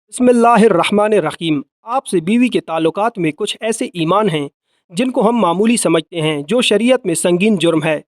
बिस्मिल्लाहिर्रहमानिर्रहीम। आपसे बीवी के ताल्लुकात में कुछ ऐसे ईमान हैं जिनको हम मामूली समझते हैं, जो शरीयत में संगीन जुर्म है।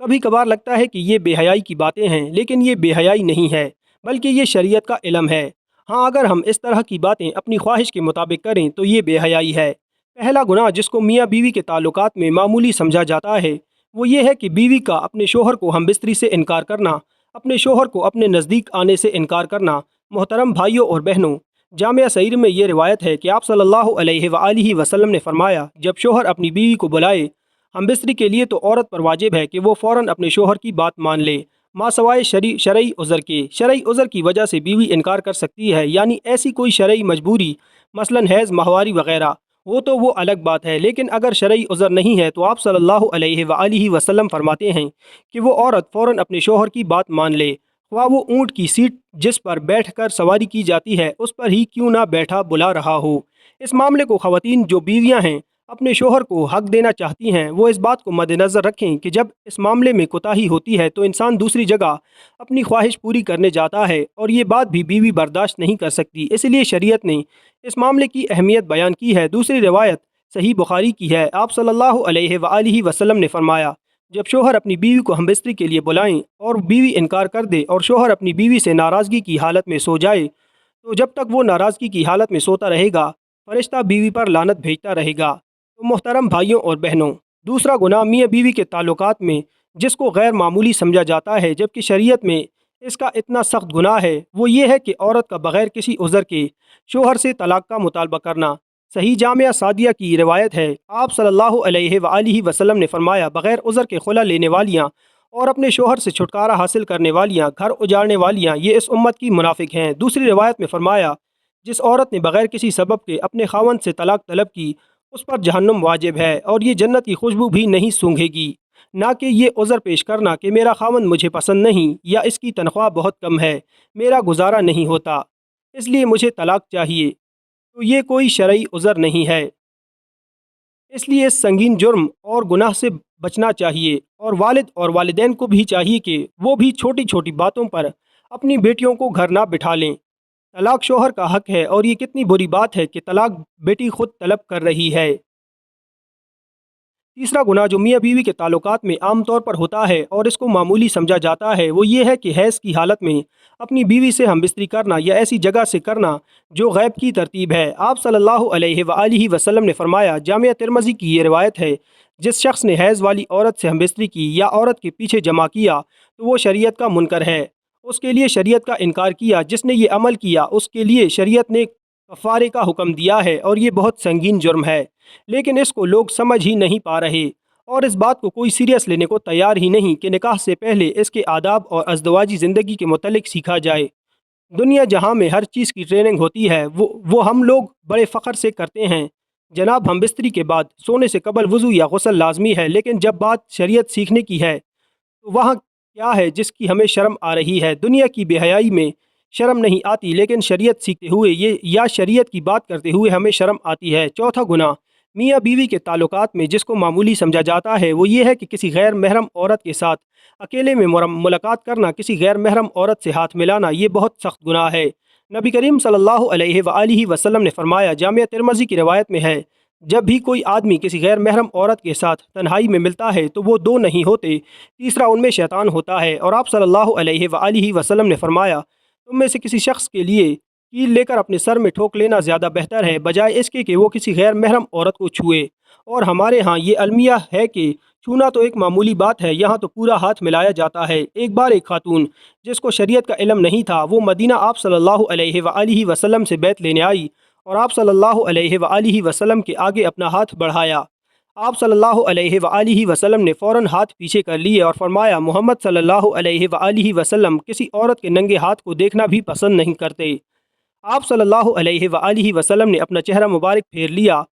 कभी कभार लगता है कि ये बेहयाई की बातें हैं, लेकिन ये बेहयाई नहीं है, बल्कि ये शरीयत का इल्म है। हाँ, अगर हम इस तरह की बातें अपनी ख्वाहिश के मुताबिक करें तो ये बेहयाई है। पहला गुनाह जिसको मियाँ बीवी के ताल्लुकात में मामूली समझा जाता है, वो ये है कि बीवी का अपने शोहर को हम बिस्तरी से इनकार करना, अपने शोहर को अपने नज़दीक आने से इनकार करना। मोहतरम भाइयों और बहनों, जामिया सईर में ये रिवायत है कि आप सल्लल्लाहु अलैहि वसल्लम ने फरमाया, जब शोहर अपनी बीवी को बुलाए हम बिस्तरी के लिए तो औरत पर वाजिब है कि वो फ़ौरन अपने शोहर की बात मान ले, मासवाए शरई उज़र के। शरई उज़र की वजह से बीवी इनकार कर सकती है, यानी ऐसी कोई शरई मजबूरी, मसलन हैज़, माहवारी वगैरह हो तो वो अलग बात है। लेकिन अगर शरई उज़र नहीं है तो आप सल्लल्लाहु अलैहि वसल्लम फरमाते हैं कि वो औरत फ़ौरन अपने शोहर की बात मान ले, ख्वाह वो ऊँट की सीट जिस पर बैठकर सवारी की जाती है उस पर ही क्यों ना बैठा बुला रहा हो। इस मामले को ख़वातीन जो बीवियां हैं अपने शोहर को हक देना चाहती हैं, वो इस बात को मद्देनज़र रखें कि जब इस मामले में कोताही होती है तो इंसान दूसरी जगह अपनी ख्वाहिश पूरी करने जाता है, और ये बात भी बीवी बर्दाश्त नहीं कर सकती। इसलिए शरीयत ने इस मामले की अहमियत बयान की है। दूसरी रिवायत सही बुखारी की है। आप सल्लल्लाहु अलैहि वसल्लम ने फरमाया, जब शोहर अपनी बीवी को हम बिस्तरी के लिए बुलाएं और बीवी इनकार कर दे और शोहर अपनी बीवी से नाराज़गी की हालत में सो जाए, तो जब तक वो नाराज़गी की हालत में सोता रहेगा, फरिश्ता बीवी पर लानत भेजता रहेगा। तो मोहतरम भाइयों और बहनों, दूसरा गुनाह मियाँ बीवी के ताल्लुकात में जिसको गैर मामूली समझा जाता है, जबकि शरीयत में इसका इतना सख्त गुनाह है, वो ये है कि औरत का बग़ैर किसी उज़र के शोहर से तलाक़ का मुतालबा करना। सही जामिया सादिया की रिवायत है, आप सल्लल्लाहु अलैहि वसल्लम ने फरमाया, बग़ैर उज़र के खुला लेने वालियाँ और अपने शोहर से छुटकारा हासिल करने वालियाँ, घर उजाड़ने वालियाँ, ये इस उम्मत की मुनाफिक हैं। दूसरी रिवायत में फरमाया, जिस औरत ने बग़ैर किसी सबब के अपने खावंद से तलाक तलब की, उस पर जहन्नुम वाजिब है और ये जन्नत की खुशबू भी नहीं सूंघेगी। ना कि ये उज़र पेश करना कि मेरा खावंद मुझे पसंद नहीं, या इसकी तनख्वाह बहुत कम है, मेरा गुजारा नहीं होता, इसलिए मुझे तलाक चाहिए, तो ये कोई शरई उज़र नहीं है। इसलिए इस संगीन जुर्म और गुनाह से बचना चाहिए, और वालिद और वालिदैन को भी चाहिए कि वो भी छोटी छोटी बातों पर अपनी बेटियों को घर ना बिठा लें। तलाक शोहर का हक है, और ये कितनी बुरी बात है कि तलाक बेटी खुद तलब कर रही है। तीसरा गुनाह जो मियाँ बीवी के ताल्लुकात में आम तौर पर होता है और इसको मामूली समझा जाता है, वो ये है कि हैज़ की हालत में अपनी बीवी से हम बिस्तरी करना या ऐसी जगह से करना जो गैब की तरतीब है। आप सल्लल्लाहु अलैहि वसल्लम ने फरमाया, जामिया तिरमिज़ी की ये रिवायत है, जिस शख्स ने हैज़ वाली औरत से हम बिस्तरी की या औरत के पीछे जमा किया तो वो शरीयत का मुनकर है, उसके लिए शरीयत का इनकार किया। जिसने ये अमल किया उसके लिए शरीयत ने कफ़ारे का हुक्म दिया है, और ये बहुत संगीन जुर्म है। लेकिन इसको लोग समझ ही नहीं पा रहे, और इस बात को कोई सीरियस लेने को तैयार ही नहीं कि निकाह से पहले इसके आदाब और अज़दवाजी ज़िंदगी के मुतल्लिक सीखा जाए। दुनिया जहाँ में हर चीज़ की ट्रेनिंग होती है, वो हम लोग बड़े फ़ख्र से करते हैं। जनाब, हम बिस्तरी के बाद सोने से कबल वज़ू या गुस्ल लाजमी है, लेकिन जब बात शरीयत सीखने की है तो वहाँ क्या है जिसकी हमें शर्म आ रही है। दुनिया की बेहयाई में शर्म नहीं आती, लेकिन शरीयत सीखते हुए ये या शरीयत की बात करते हुए हमें शर्म आती है। चौथा गुनाह मियाँ बीवी के ताल्लुकात में जिसको मामूली समझा जाता है, वो ये है कि किसी गैर महरम औरत के साथ अकेले में मुलाकात करना, किसी गैर महरम औरत से हाथ मिलाना, ये बहुत सख्त गुनाह है। नबी करीम सल्लल्लाहु अलैहि वसल्लम ने फरमाया, जामिया तिरमिज़ी की रिवायत में है, जब भी कोई आदमी किसी गैर महरम औरत के साथ तन्हाई में मिलता है तो वो दो नहीं होते, तीसरा उनमें शैतान होता है। और आप सल्लल्लाहु अलैहि वसल्लम ने फरमाया, तुम में से किसी शख्स के लिए कील लेकर अपने सर में ठोक लेना ज़्यादा बेहतर है, बजाय इसके कि वो किसी गैर महरम औरत को छुए। और हमारे यहाँ ये अलमिया है कि छूना तो एक मामूली बात है, यहाँ तो पूरा हाथ मिलाया जाता है। एक बार एक खातून जिसको शरीयत का इल्म नहीं था, वो मदीना आप सल्लल्लाहु अलैहि वसल्लम से बैत लेने आई, और आप सल्लल्लाहु अलैहि वसल्लम के आगे अपना हाथ बढ़ाया। आप सल्लल्लाहु अलैहि वसल्लम ने फ़ौरन हाथ पीछे कर लिए और फरमाया, मोहम्मद सल्लल्लाहु अलैहि वसल्लम किसी औरत के नंगे हाथ को देखना भी पसंद नहीं करते। आप सल्लल्लाहु अलैहि वसल्लम ने अपना चेहरा मुबारक फेर लिया।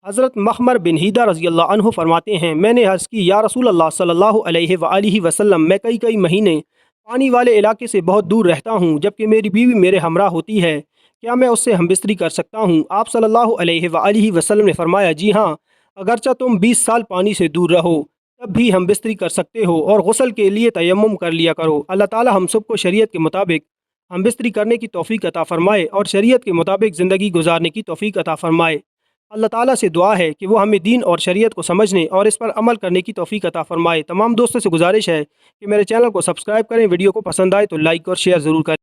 हज़रत मख़मर बिन हीदा रज़ियल्लाहु अन्हु फरमाते हैं, मैंने अर्ज़ की, या रसूल अल्लाह सल्लल्लाहु अलैहि वसल्लम, मैं कई कई महीने पानी वाले इलाके से बहुत दूर रहता हूँ, जबकि मेरी बीवी मेरे हमरा होती है, क्या मैं उससे हमबिस्तरी कर सकता हूँ? आप सल्लल्लाहु अलैहि वसल्लम ने फरमाया, जी हाँ, अगरचा तुम 20 साल पानी से दूर रहो तब भी हमबिस्तरी कर सकते हो, और गुस्ल के लिए तयम्मुम कर लिया करो। अल्लाह ताला हम सबको शरीयत के मुताबिक ہم بستری کرنے کی توفیق عطا فرمائے اور شریعت کے مطابق زندگی گزارنے کی توفیق عطا فرمائے۔ اللہ تعالیٰ سے دعا ہے کہ وہ ہمیں دین اور شریعت کو سمجھنے اور اس پر عمل کرنے کی توفیق عطا فرمائے۔ تمام دوستوں سے گزارش ہے کہ میرے چینل کو سبسکرائب کریں، ویڈیو کو پسند آئے تو لائک اور شیئر ضرور کریں۔